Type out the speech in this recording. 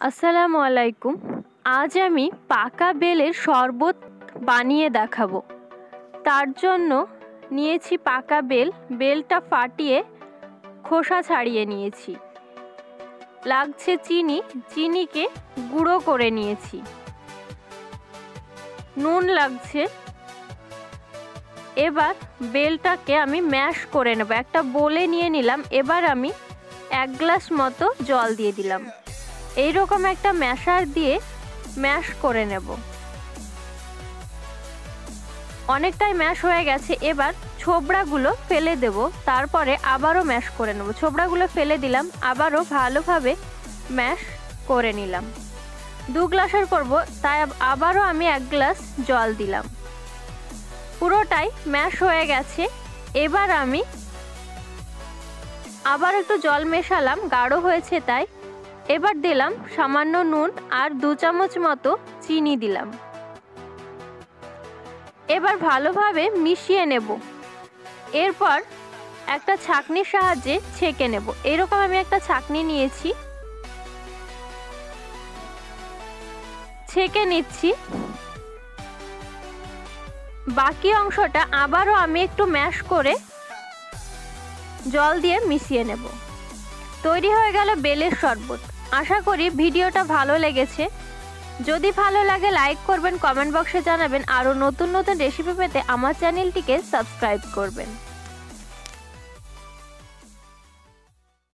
আসসালামু আলাইকুম। আজ আমি পাকা বেলের শরবত বানিয়ে দেখাবো। তার জন্য নিয়েছি পাকা বেল, বেলটা ফাটিয়ে খোসা ছাড়িয়ে নিয়েছি। লাগছে চিনি, চিনিকে গুঁড়ো করে নিয়েছি। নুন লাগছে। এবার বেলটাকে আমি ম্যাশ করে নেব। একটা বোলে নিয়ে নিলাম। এবার আমি 1 গ্লাস মতো জল দিয়ে দিলাম। এইরকম একটা ম্যাশার দিয়ে ম্যাশ করে নেব। অনেকটাই ম্যাশ হয়ে গেছে। এবার ছোবড়াগুলো ফেলে দেব, তারপরে আবারও ম্যাশ করে নেব। ছোবড়াগুলো ফেলে দিলাম, আবারও ভালোভাবে ম্যাশ করে নিলাম। 2 গ্লাসের করব, তাই আবারও আমি 1 গ্লাস জল দিলাম। পুরোটাই ম্যাশ হয়ে গেছে। এবার আমি আবার একটু জল মেশালাম, গাঢ় হয়েছে তাই। এবার দিলাম সামান্য নুন আর 2 চামচ মতো চিনি দিলাম। এবার ভালোভাবে মিশিয়ে নেব। এরপর একটা ছাঁকনির সাহায্যে ছেঁকে নেব। এরকম আমি একটা ছাঁকনি নিয়েছি, ছেঁকে নিচ্ছি। বাকি অংশটা আবারও আমি একটু ম্যাশ করে জল দিয়ে মিশিয়ে নেব। তৈরি হয়ে গেল বেলের শরবত। আশা করি ভিডিওটা ভালো লেগেছে। যদি ভালো লাগে লাইক করবেন, কমেন্ট বক্সে জানাবেন। আরও নতুন নতুন রেসিপি পেতে আমার চ্যানেলটিকে সাবস্ক্রাইব করবেন।